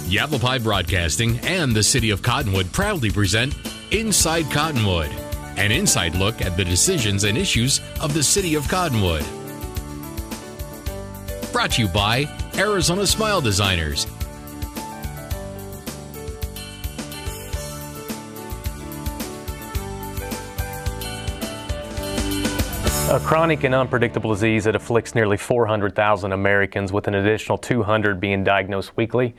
Yavapai Broadcasting and the City of Cottonwood proudly present Inside Cottonwood, an inside look at the decisions and issues of the City of Cottonwood. Brought to you by Arizona Smile Designers. A chronic and unpredictable disease that afflicts nearly 400,000 Americans, with an additional 200 being diagnosed weekly.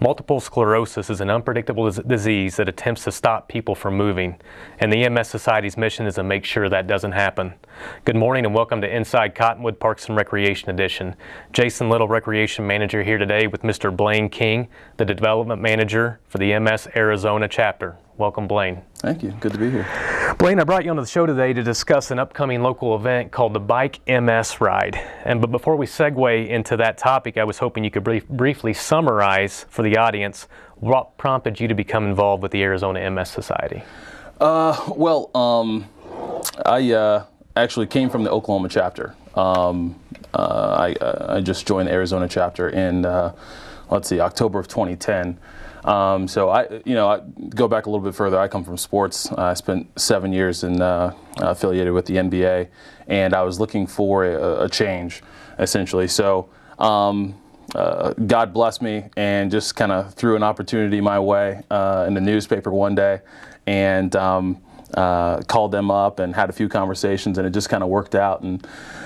Multiple sclerosis is an unpredictable disease that attempts to stop people from moving, and the MS Society's mission is to make sure that doesn't happen. Good morning and welcome to Inside Cottonwood Parks and Recreation Edition. Jason Little, Recreation Manager, here today with Mr. Blaine King, the Development Manager for the MS Arizona chapter. Welcome, Blaine. Thank you. Good to be here. Blaine, I brought you onto the show today to discuss an upcoming local event called the Bike MS Ride. But before we segue into that topic, I was hoping you could briefly summarize for the audience what prompted you to become involved with the Arizona MS Society. I actually came from the Oklahoma chapter. I just joined the Arizona chapter in, October of 2010. So I go back a little bit further. I come from sports. I spent 7 years affiliated with the NBA, and I was looking for a change, essentially. So God blessed me and just kind of threw an opportunity my way in the newspaper one day, and called them up and had a few conversations, and it just kind of worked out. And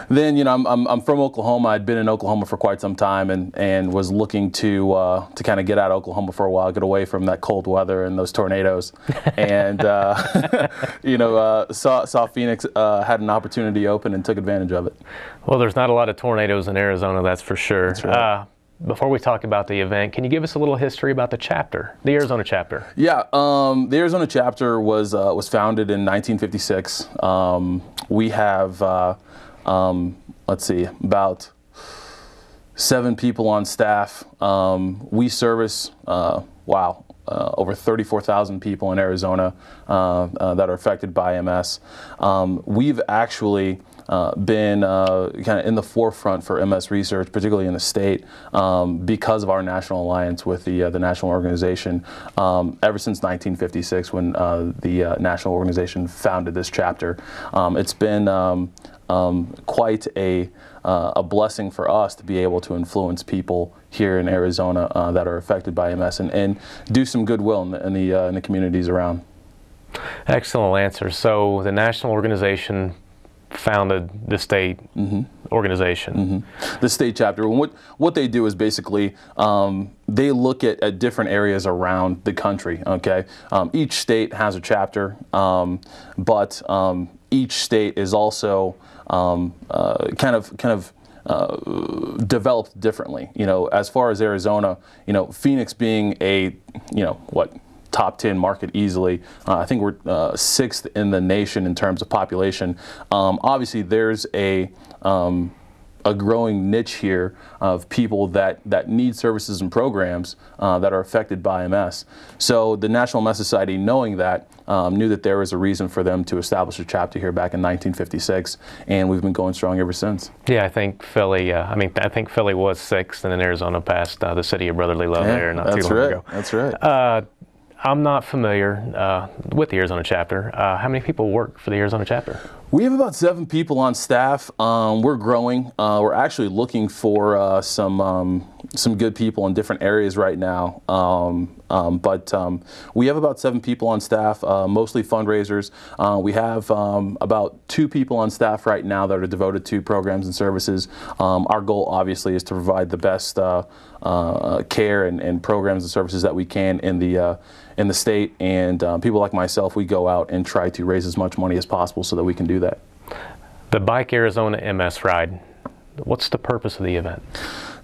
then, I'm from Oklahoma. I'd been in Oklahoma for quite some time, and was looking to kind of get out of Oklahoma for a while, get away from that cold weather and those tornadoes. And saw Phoenix had an opportunity open and took advantage of it. Well, there's not a lot of tornadoes in Arizona, that's for sure. That's right. Before we talk about the event, can you give us a little history about the chapter, the Arizona chapter? Yeah, the Arizona chapter was founded in 1956. We have, about 7 people on staff. We service, over 34,000 people in Arizona that are affected by MS. We've actually been kind of in the forefront for MS research, particularly in the state, because of our national alliance with the national organization ever since 1956, when the national organization founded this chapter. It's been quite a blessing for us to be able to influence people here in Arizona that are affected by MS and do some goodwill in the communities around. Excellent answer. So the national organization founded the state organization. The state chapter. And what they do is basically they look at different areas around the country. Okay, each state has a chapter, but each state is also developed differently. As far as Arizona, Phoenix being a top 10 market easily. I think we're 6th in the nation in terms of population. Obviously, there's a growing niche here of people that need services and programs that are affected by MS. So the National MS Society, knowing that, knew that there was a reason for them to establish a chapter here back in 1956, and we've been going strong ever since. Yeah, I think Philly. I think Philly was 6th, and then Arizona passed the city of brotherly love there not too long ago. That's right. I'm not familiar with the Arizona chapter. How many people work for the Arizona chapter? We have about 7 people on staff. We're growing. We're actually looking for some good people in different areas right now. But we have about 7 people on staff, mostly fundraisers. We have about 2 people on staff right now that are devoted to programs and services. Our goal, obviously, is to provide the best care and programs and services that we can in the state. And people like myself, we go out and try to raise as much money as possible so that we can do that. The Bike Arizona MS Ride, what's the purpose of the event?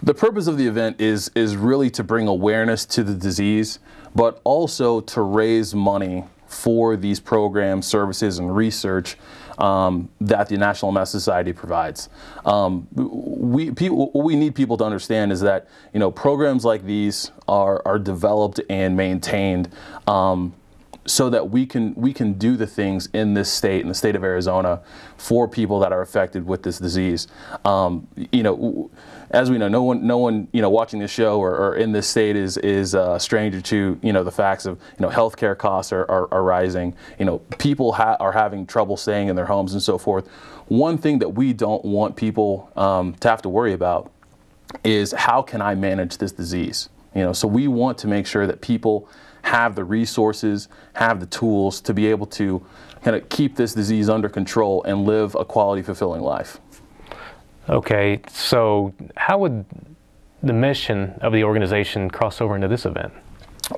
The purpose of the event is really to bring awareness to the disease, but also to raise money for these programs, services, and research that the National MS Society provides. What we need people to understand is that programs like these are developed and maintained so that we can do the things in this state, in the state of Arizona, for people that are affected with this disease. As we know, no one watching this show or in this state is a stranger to the facts of healthcare costs are rising. People are having trouble staying in their homes and so forth. One thing that we don't want people to have to worry about is, how can I manage this disease? So we want to make sure that people have the resources, have the tools to be able to kind of keep this disease under control and live a quality, fulfilling life. Okay, so how would the mission of the organization cross over into this event?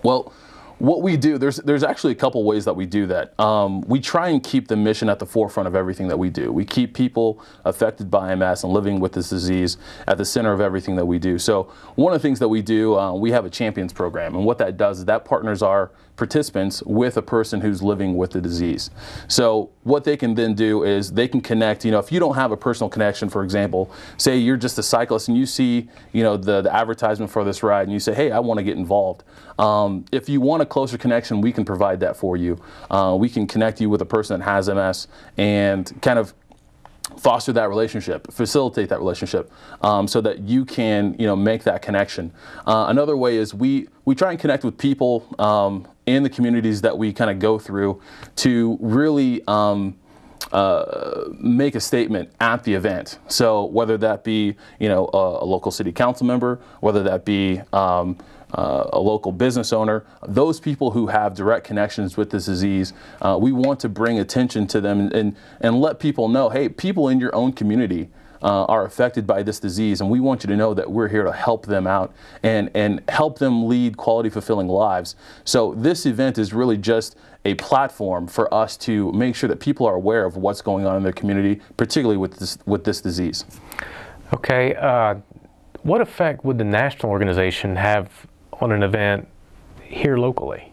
Well, what we do, there's actually a couple ways that we do that. We try and keep the mission at the forefront of everything that we do. We keep people affected by MS and living with this disease at the center of everything that we do. So one of the things that we do, we have a champions program, and what that does is that partners our participants with a person who's living with the disease. So what they can then do is they can connect, if you don't have a personal connection, for example, say you're just a cyclist and you see, the advertisement for this ride and you say, hey, I want to get involved. If you want a closer connection, we can provide that for you. We can connect you with a person that has MS and kind of foster that relationship, facilitate that relationship, so that you can, make that connection. Another way is we try and connect with people in the communities that we kind of go through to really make a statement at the event. So whether that be, a local city council member, whether that be a local business owner, those people who have direct connections with this disease, we want to bring attention to them and let people know, hey, people in your own community are affected by this disease, and we want you to know that we're here to help them out and help them lead quality, fulfilling lives. So this event is really just a platform for us to make sure that people are aware of what's going on in their community, particularly with this disease. Okay, what effect would the national organization have on an event here locally?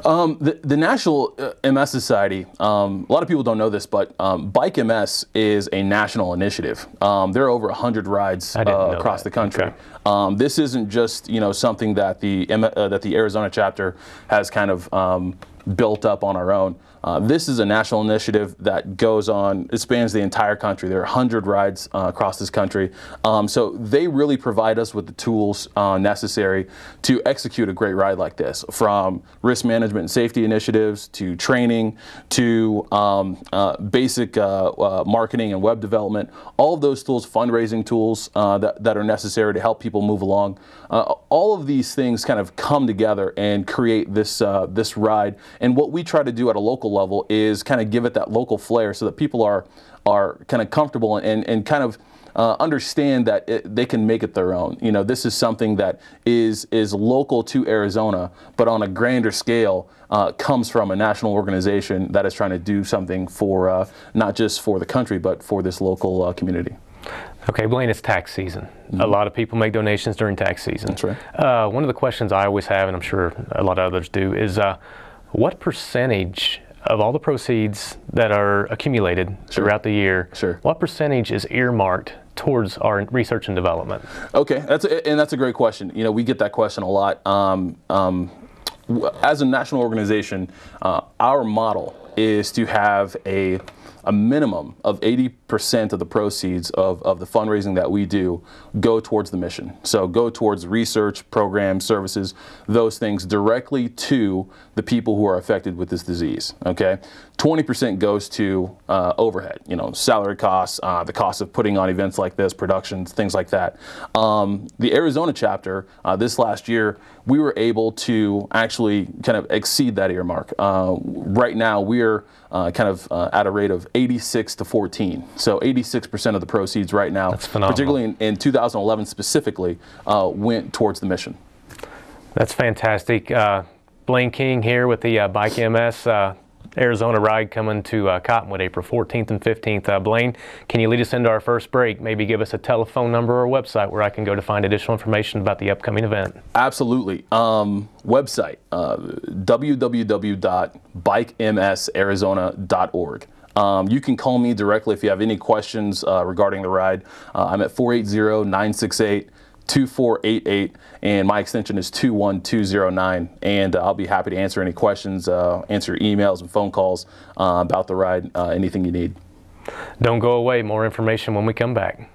The National MS Society, a lot of people don't know this, but Bike MS is a national initiative. There are over 100 rides across the country. Okay. This isn't just something that the Arizona chapter has kind of built up on our own. This is a national initiative that goes on, it spans the entire country. There are 100 rides across this country. So they really provide us with the tools necessary to execute a great ride like this, from risk management and safety initiatives to training to basic marketing and web development. All of those tools, fundraising tools that are necessary to help people move along. All of these things kind of come together and create this ride. And what we try to do at a local level is kind of give it that local flair so that people are kind of comfortable and kind of understand that they can make it their own. This is something that is local to Arizona, but on a grander scale comes from a national organization that is trying to do something for not just for the country, but for this local community. Okay, Blaine, it's tax season. Mm-hmm. A lot of people make donations during tax season. That's right. One of the questions I always have, and I'm sure a lot of others do, is what percentage of all the proceeds that are accumulated throughout the year, what percentage is earmarked towards our research and development? Okay, that's a great question. We get that question a lot. As a national organization, our model is to have a minimum of 80% of the proceeds of the fundraising that we do go towards the mission. So go towards research, programs, services, those things directly to the people who are affected with this disease, okay? 20% goes to overhead, salary costs, the cost of putting on events like this, productions, things like that. The Arizona chapter, this last year, we were able to actually kind of exceed that earmark. Right now, we're kind of at a rate of 86 to 14. So 86% of the proceeds right now, particularly in 2011 specifically, went towards the mission. That's fantastic. Blaine King here with the Bike MS Arizona ride coming to Cottonwood April 14th and 15th. Blaine, can you lead us into our first break? Maybe give us a telephone number or a website where I can go to find additional information about the upcoming event. Absolutely. Website, www.bikemsarizona.org. You can call me directly if you have any questions regarding the ride. I'm at 480-968-2682. 2488, and my extension is 21209. And I'll be happy to answer any questions, answer emails and phone calls about the ride, anything you need. Don't go away. More information when we come back.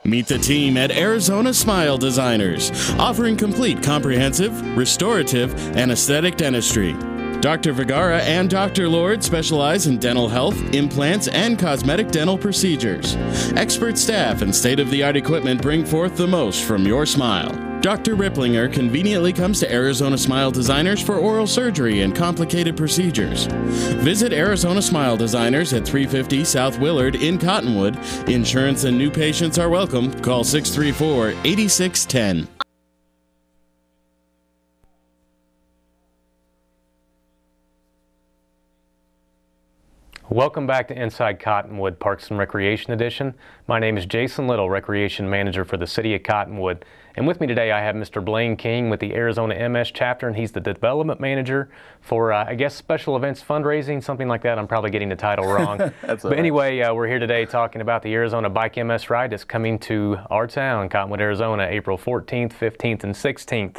Meet the team at Arizona Smile Designers, offering complete, comprehensive, restorative, and aesthetic dentistry. Dr. Vergara and Dr. Lord specialize in dental health, implants, and cosmetic dental procedures. Expert staff and state-of-the-art equipment bring forth the most from your smile. Dr. Ripplinger conveniently comes to Arizona Smile Designers for oral surgery and complicated procedures. Visit Arizona Smile Designers at 350 South Willard in Cottonwood. Insurance and new patients are welcome. Call 634-8610. Welcome back to Inside Cottonwood Parks and Recreation Edition. My name is Jason Little, Recreation Manager for the City of Cottonwood. And with me today I have Mr. Blaine King with the Arizona MS chapter, and he's the Development Manager for, I guess, Special Events Fundraising, something like that. I'm probably getting the title wrong. But anyway, we're here today talking about the Arizona Bike MS Ride that's coming to our town, Cottonwood, Arizona, April 14th, 15th, and 16th.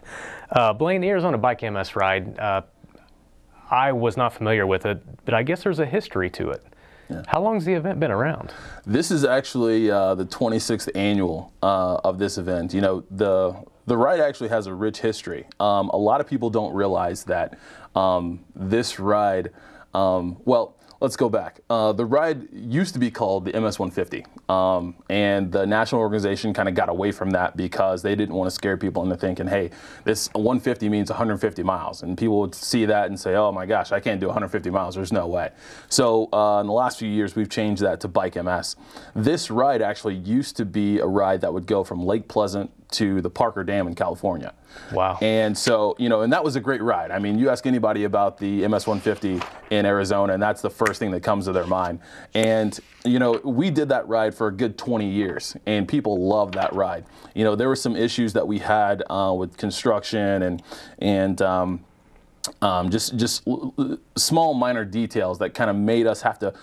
Blaine, the Arizona Bike MS Ride, I was not familiar with it, but I guess there's a history to it. Yeah. How long's the event been around? This is actually the 26th annual of this event. You know, the ride actually has a rich history. A lot of people don't realize that this ride, well, let's go back. The ride used to be called the MS 150, and the national organization kind of got away from that because they didn't want to scare people into thinking, hey, this 150 means 150 miles. And people would see that and say, oh my gosh, I can't do 150 miles, there's no way. So in the last few years, we've changed that to Bike MS. This ride actually used to be a ride that would go from Lake Pleasant to the Parker Dam in California. Wow. And so, you know, and that was a great ride. I mean, you ask anybody about the MS 150 in Arizona, and that's the first thing that comes to their mind. And, you know, we did that ride for a good 20 years, and people loved that ride. You know, there were some issues that we had with construction and just small minor details that kind of made us have to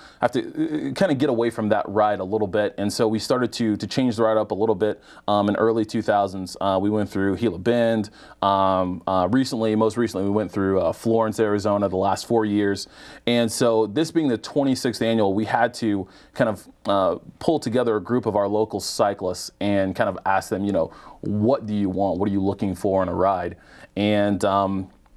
kind of get away from that ride a little bit. And so we started to change the ride up a little bit in early 2000s. We went through Gila Bend. Most recently we went through Florence, Arizona the last 4 years. And so this being the 26th annual, we had to kind of pull together a group of our local cyclists and kind of ask them, you know, what do you want? What are you looking for in a ride? And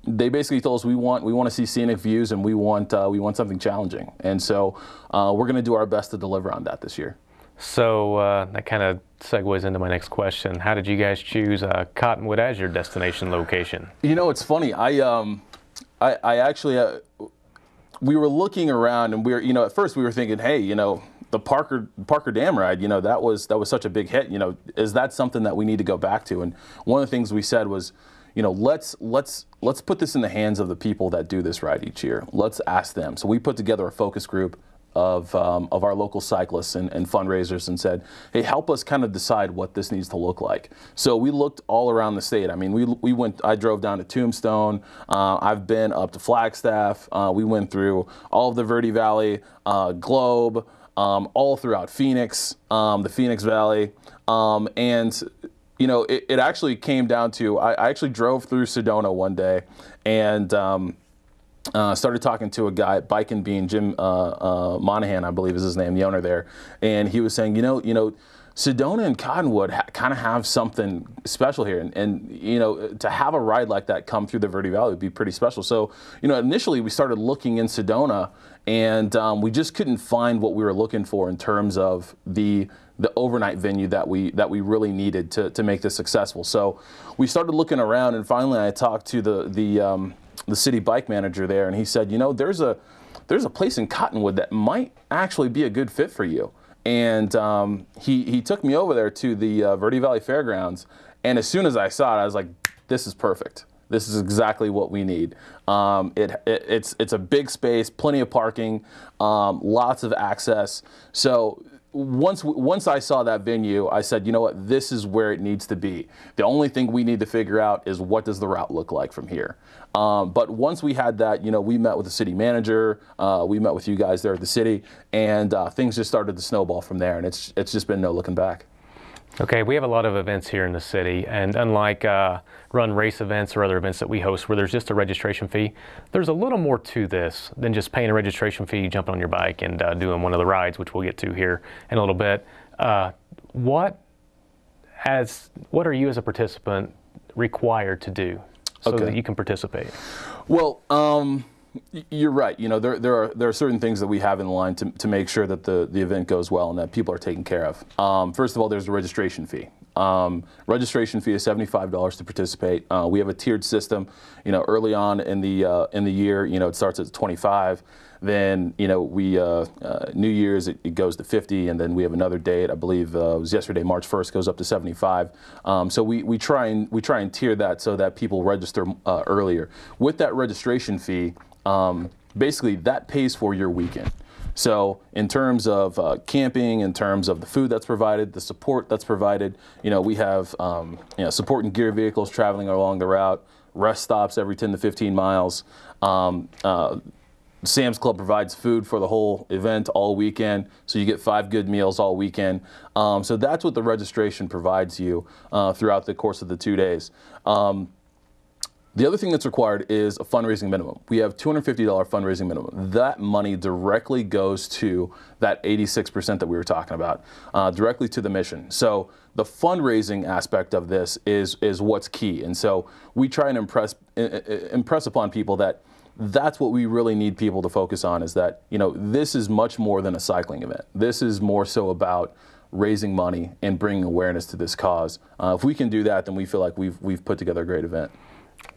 they basically told us we want to see scenic views, and we want something challenging. And so we're going to do our best to deliver on that this year. So that kind of segues into my next question. How did you guys choose Cottonwood as your destination location? You know, it's funny. I actually we were looking around, and at first we were thinking, hey, you know, the Parker Dam ride, you know, that was such a big hit. You know, is that something that we need to go back to? And one of the things we said was, you know, let's put this in the hands of the people that do this ride each year. Let's ask them. So we put together a focus group of our local cyclists and fundraisers and said, hey, help us kind of decide what this needs to look like. So we looked all around the state. I mean, I drove down to Tombstone. I've been up to Flagstaff. We went through all of the Verde Valley, Globe, all throughout Phoenix, the Phoenix Valley, and you know, it actually came down to, I actually drove through Sedona one day and started talking to a guy at Bike and Bean, Jim Monahan, I believe is his name, the owner there. And he was saying, you know, Sedona and Cottonwood kind of have something special here. And, you know, to have a ride like that come through the Verde Valley would be pretty special. So, you know, initially we started looking in Sedona, and we just couldn't find what we were looking for in terms of the overnight venue that we really needed to make this successful. So we started looking around, and finally I talked to the city bike manager there, and he said, you know, there's a place in Cottonwood that might actually be a good fit for you. And he took me over there to the Verde Valley Fairgrounds, and as soon as I saw it, I was like, this is perfect. This is exactly what we need. It's a big space, plenty of parking, lots of access. So once I saw that venue, I said, you know what, this is where it needs to be. The only thing we need to figure out is what does the route look like from here. But once we had that, you know, we met with the city manager, we met with you guys there at the city, and things just started to snowball from there, and it's just been no looking back. Okay, we have a lot of events here in the city, and unlike run race events or other events that we host where there's just a registration fee, there's a little more to this than just paying a registration fee, jumping on your bike, and doing one of the rides, which we'll get to here in a little bit. What are you as a participant required to do so that you can participate? Well, you're right. You know, there are certain things that we have in line to make sure that the event goes well and that people are taken care of. First of all, there's a registration fee. Registration fee is $75 to participate. We have a tiered system. You know, early on in the year, you know, it starts at 25. Then, you know, we New Year's it goes to 50, and then we have another date. I believe it was yesterday, March 1st, goes up to 75. So we try and tier that so that people register earlier. With that registration fee, basically that pays for your weekend. So in terms of camping, in terms of the food that's provided, the support that's provided, you know, we have you know, support and gear vehicles traveling along the route, rest stops every 10 to 15 miles. Sam's Club provides food for the whole event all weekend, so you get 5 good meals all weekend. So that's what the registration provides you throughout the course of the 2 days. The other thing that's required is a fundraising minimum. We have $250 fundraising minimum. That money directly goes to that 86% that we were talking about, directly to the mission. So the fundraising aspect of this is what's key. And so we try and impress upon people that that's what we really need people to focus on, is that, you know, this is much more than a cycling event. This is more so about raising money and bringing awareness to this cause. If we can do that, then we feel like we've put together a great event.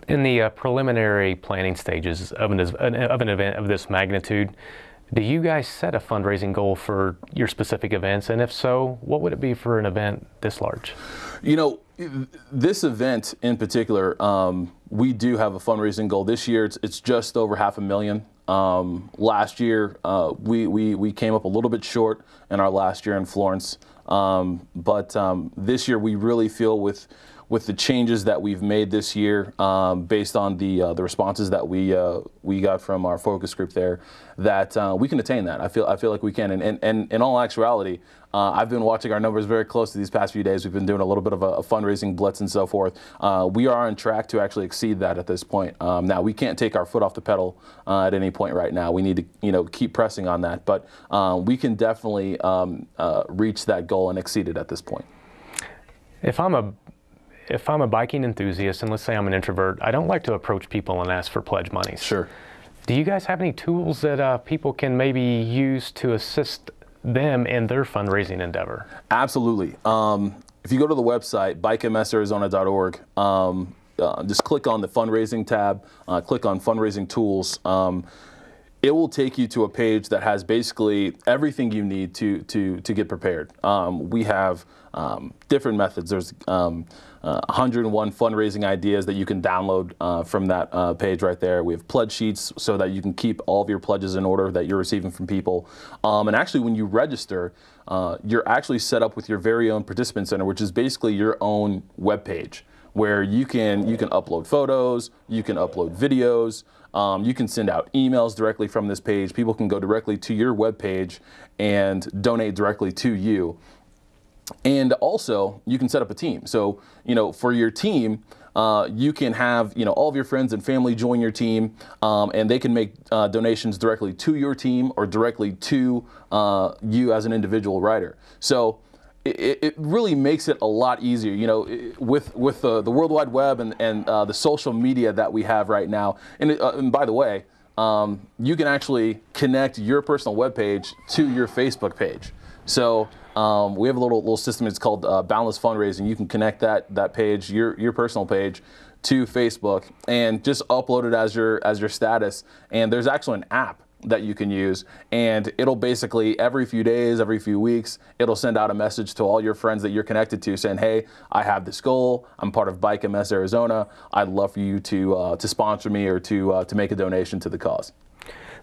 In the preliminary planning stages of an event of this magnitude, do you guys set a fundraising goal for your specific events? And if so, what would it be for an event this large? You know, this event in particular, we do have a fundraising goal. This year, it's just over $500,000. Last year, we came up a little bit short in our last year in Florence. But this year, we really feel with the changes that we've made this year, based on the responses that we got from our focus group there, that we can attain that. I feel like we can. And in all actuality, I've been watching our numbers very closely these past few days. We've been doing a little bit of a fundraising blitz and so forth. We are on track to actually exceed that at this point. Now we can't take our foot off the pedal at any point right now. We need to, you know, keep pressing on that. But we can definitely reach that goal and exceed it at this point. If I'm a biking enthusiast, and let's say I'm an introvert, I don't like to approach people and ask for pledge monies. Sure. Do you guys have any tools that people can maybe use to assist them in their fundraising endeavor? Absolutely. If you go to the website, bikemsarizona.org, just click on the fundraising tab, click on fundraising tools. It will take you to a page that has basically everything you need to get prepared. We have different methods. There's 101 fundraising ideas that you can download from that page right there. We have pledge sheets so that you can keep all of your pledges in order that you're receiving from people. And actually, when you register, you're actually set up with your very own participant center, which is basically your own web page, where you can upload photos, you can upload videos, you can send out emails directly from this page. People can go directly to your web page and donate directly to you. And also, you can set up a team. So, you know, for your team, you can have, you know, all of your friends and family join your team, and they can make donations directly to your team or directly to you as an individual rider. So it really makes it a lot easier, you know, with the World Wide Web and the social media that we have right now. And by the way, you can actually connect your personal web page to your Facebook page. So we have a little system. It's called Boundless Fundraising. You can connect that page, your personal page, to Facebook, and just upload it as your status. And there's actually an app that you can use, and it'll basically every few days, every few weeks, it'll send out a message to all your friends that you're connected to saying, hey, I have this goal. I'm part of Bike MS Arizona. I'd love for you to sponsor me or to make a donation to the cause.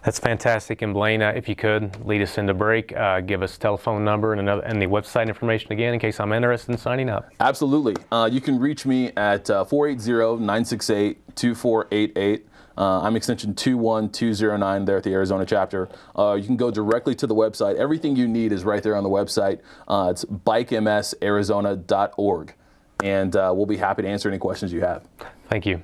That's fantastic. And Blaine, if you could lead us into break, give us telephone number and the website information again in case I'm interested in signing up. Absolutely. You can reach me at 480-968-2488. I'm extension 21209 there at the Arizona chapter. You can go directly to the website. Everything you need is right there on the website. It's bikemsarizona.org. And we'll be happy to answer any questions you have. Thank you.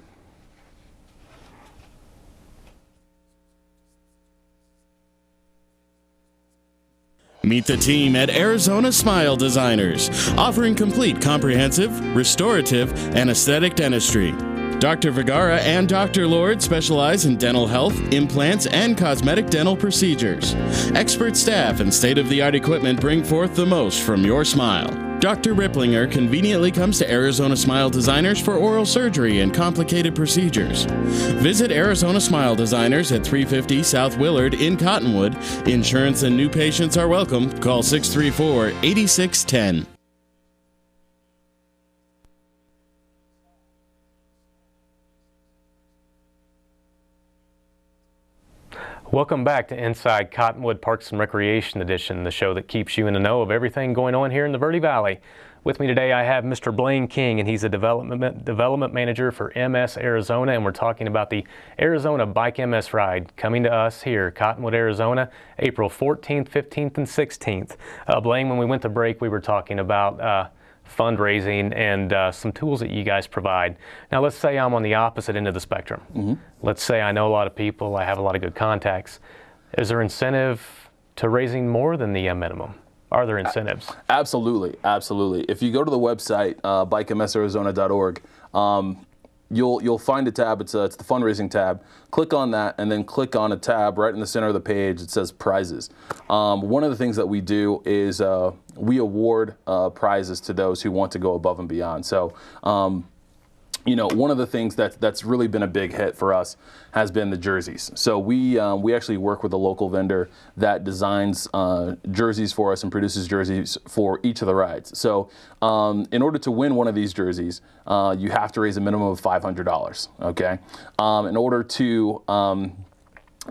Meet the team at Arizona Smile Designers, offering complete comprehensive, restorative, and aesthetic dentistry. Dr. Vergara and Dr. Lord specialize in dental health, implants, and cosmetic dental procedures. Expert staff and state-of-the-art equipment bring forth the most from your smile. Dr. Ripplinger conveniently comes to Arizona Smile Designers for oral surgery and complicated procedures. Visit Arizona Smile Designers at 350 South Willard in Cottonwood. Insurance and new patients are welcome. Call 634-8610. Welcome back to Inside Cottonwood Parks and Recreation Edition, the show that keeps you in the know of everything going on here in the Verde Valley. With me today I have Mr. Blaine King, and he's a development manager for MS Arizona, and we're talking about the Arizona Bike MS Ride coming to us here, Cottonwood, Arizona, April 14th, 15th, and 16th. Blaine, when we went to break, we were talking about fundraising and some tools that you guys provide. Now let's say I'm on the opposite end of the spectrum. Mm-hmm. Let's say I know a lot of people, I have a lot of good contacts. Is there incentive to raising more than the minimum? Are there incentives? Absolutely, absolutely. If you go to the website, bikemsarizona.org, you'll find a tab. It's the fundraising tab. Click on that, and then click on a tab right in the center of the page. It says prizes. One of the things that we do is we award prizes to those who want to go above and beyond. So, you know, one of the things that's really been a big hit for us has been the jerseys. So we actually work with a local vendor that designs jerseys for us and produces jerseys for each of the rides. So in order to win one of these jerseys, you have to raise a minimum of $500. Okay, in order to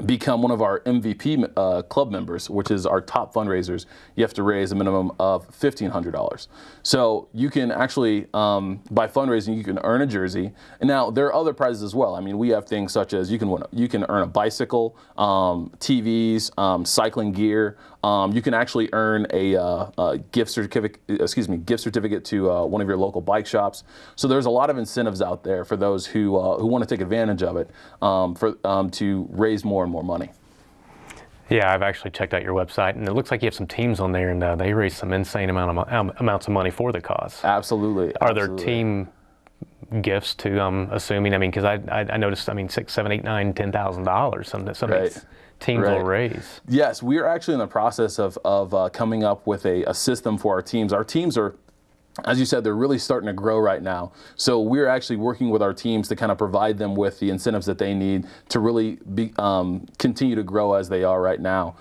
become one of our MVP club members, which is our top fundraisers, you have to raise a minimum of $1,500. So you can actually, by fundraising, you can earn a jersey. And now there are other prizes as well. I mean, we have things such as you can earn a bicycle, TVs, cycling gear. You can actually earn a gift certificate to one of your local bike shops. So there's a lot of incentives out there for those who want to take advantage of it to raise more and more money. Yeah, I've actually checked out your website, and it looks like you have some teams on there, and they raise some insane amounts of money for the cause. Absolutely. Are there team gifts too? I'm assuming. I mean, because I noticed. I mean, $6,000, $7,000, $8,000, $9,000, $10,000. Some right. Teams will raise. Yes, we are actually in the process of coming up with a system for our teams. Our teams are, as you said, they're really starting to grow right now. So we're actually working with our teams to kind of provide them with the incentives that they need to really continue to grow as they are right now.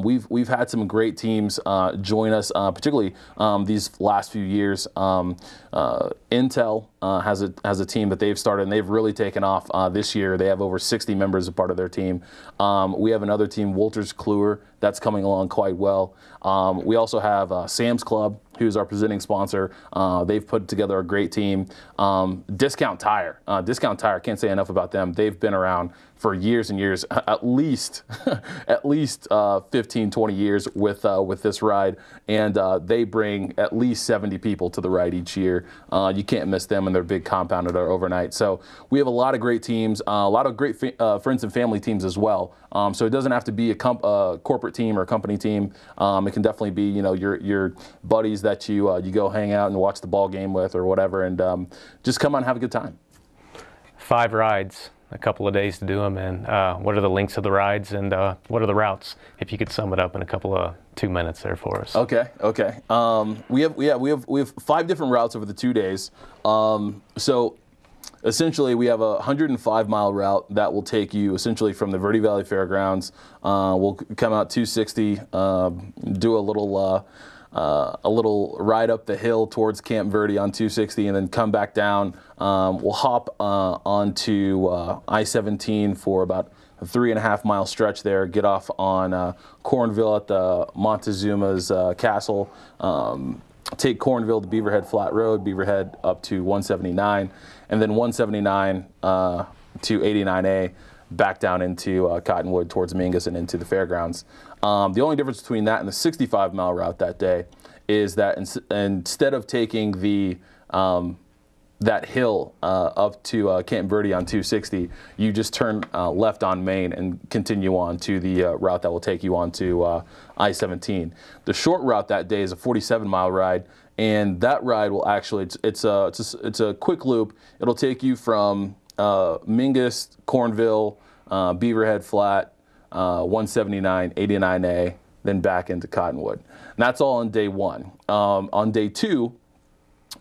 We've had some great teams join us, particularly these last few years. Intel has a team that they've started, and they've really taken off this year. They have over 60 members a part of their team. We have another team, Wolters Kluwer, that's coming along quite well. We also have Sam's Club, who's our presenting sponsor. They've put together a great team. Discount Tire, can't say enough about them. They've been around for years and years, at least 15, 20 years with this ride, and they bring at least 70 people to the ride each year. You can't miss them, and they're big compound at our overnight. So we have a lot of great teams, a lot of great friends and family teams as well. So it doesn't have to be a corporate team or a company team. It can definitely be, you know, your buddies that you go hang out and watch the ball game with or whatever, and just come out and have a good time. 5 rides, a couple of days to do them, and what are the links of the rides, and what are the routes? If you could sum it up in a couple of 2 minutes there for us. Okay. We have 5 different routes over the 2 days. So essentially, we have a 105-mile route that will take you essentially from the Verde Valley Fairgrounds. We'll come out 260, do a little ride up the hill towards Camp Verde on 260, and then come back down. We'll hop onto I-17 for about a 3.5 mile stretch there. Get off on Cornville at the Montezuma's Castle. Take Cornville to Beaverhead Flat Road, Beaverhead up to 179, and then 179 to 89A, back down into Cottonwood towards Mingus and into the fairgrounds. The only difference between that and the 65-mile route that day is that instead of taking the that hill up to Canton Verde on 260, you just turn left on Main and continue on to the route that will take you on to I-17. The short route that day is a 47-mile ride, and that ride will actually, it's a quick loop. It'll take you from Mingus, Cornville, Beaverhead Flat, 179, 89A, then back into Cottonwood. And that's all on day one. On day two,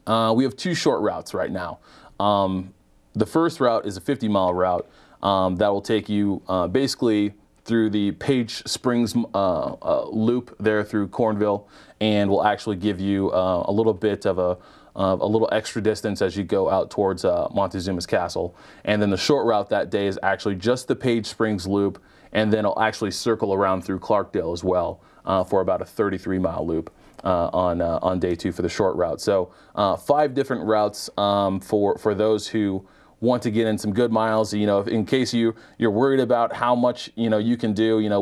we have two short routes right now. The first route is a 50-mile route that will take you basically through the Page Springs loop there through Cornville, and will actually give you a little bit of a little extra distance as you go out towards Montezuma's Castle. And then the short route that day is actually just the Page Springs loop, and then it'll actually circle around through Clarkdale as well for about a 33-mile loop on day two for the short route. So 5 different routes for those who want to get in some good miles. You know, in case you're worried about how much you can do. You know,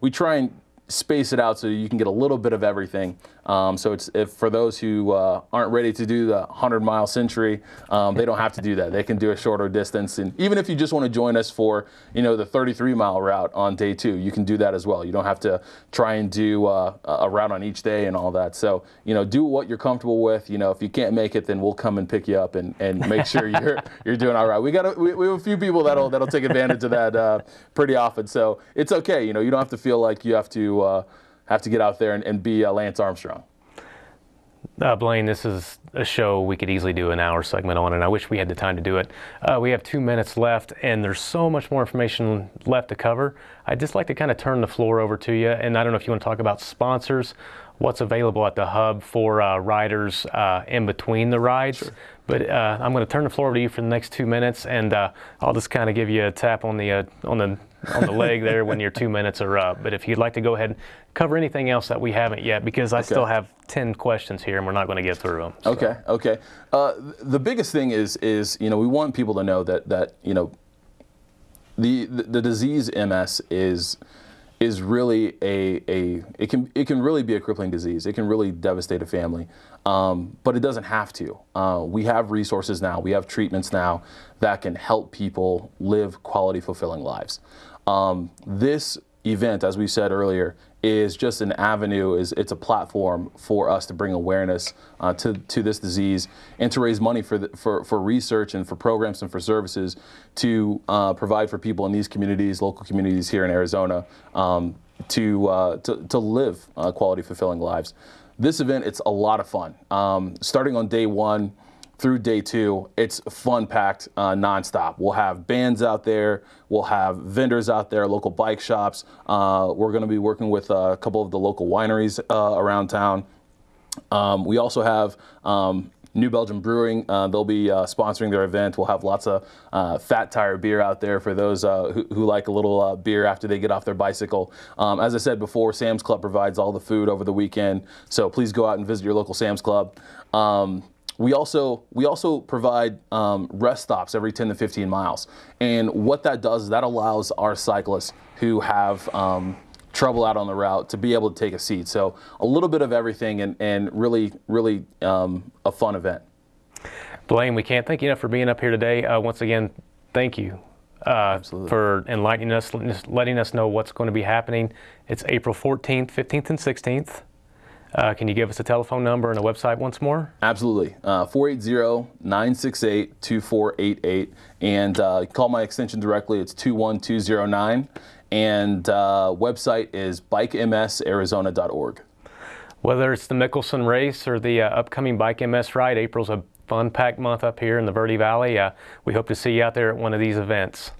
we try and space it out so you can get a little bit of everything. So if for those who aren't ready to do the 100-mile century, they don't have to do that. They can do a shorter distance. And even if you just want to join us for, the 33-mile route on day two, you can do that as well. You don't have to try and do a route on each day and all that. So, do what you're comfortable with. If you can't make it, then we'll come and pick you up and make sure you're doing all right. We have a few people that'll take advantage of that pretty often. So it's okay. You don't have to feel like you have to get out there and be Lance Armstrong. Blaine, this is a show we could easily do an hour segment on, and I wish we had the time to do it. We have 2 minutes left, and there's so much more information left to cover. I'd just like to kind of turn the floor over to you, and I don't know if you want to talk about sponsors, what's available at the hub for riders in between the rides. Sure. But I'm going to turn the floor over to you for the next 2 minutes, and I'll just kind of give you a tap on the leg there when your 2 minutes are up. But if you'd like to go ahead and cover anything else that we haven't yet, because I still have 10 questions here, and we're not going to get through them. So. Okay. The biggest thing is we want people to know that the disease MS is really it can really be a crippling disease. It can really devastate a family, but it doesn't have to. We have resources now. We have treatments now that can help people live quality, fulfilling lives. This event, as we said earlier, is just an avenue. It's a platform for us to bring awareness to this disease and to raise money for research and for programs and for services to provide for people in these communities, local communities here in Arizona, to live quality, fulfilling lives. This event, it's a lot of fun. Starting on day one through day two, it's fun-packed nonstop. We'll have bands out there. We'll have vendors out there, local bike shops. We're going to be working with a couple of the local wineries around town. We also have New Belgium Brewing. They'll be sponsoring their event. We'll have lots of Fat Tire beer out there for those who like a little beer after they get off their bicycle. As I said before, Sam's Club provides all the food over the weekend, so please go out and visit your local Sam's Club. We also provide rest stops every 10 to 15 miles. And what that does is that allows our cyclists who have trouble out on the route to be able to take a seat. So a little bit of everything and really a fun event. Blaine, we can't thank you enough for being up here today. Once again, thank you for enlightening us, letting us know what's going to be happening. It's April 14th, 15th, and 16th. Can you give us a telephone number and a website once more? Absolutely. 480-968-2488. And call my extension directly. It's 21209. And website is bikemsarizona.org. Whether it's the Mickelson race or the upcoming Bike MS ride, April's a fun-packed month up here in the Verde Valley. We hope to see you out there at one of these events.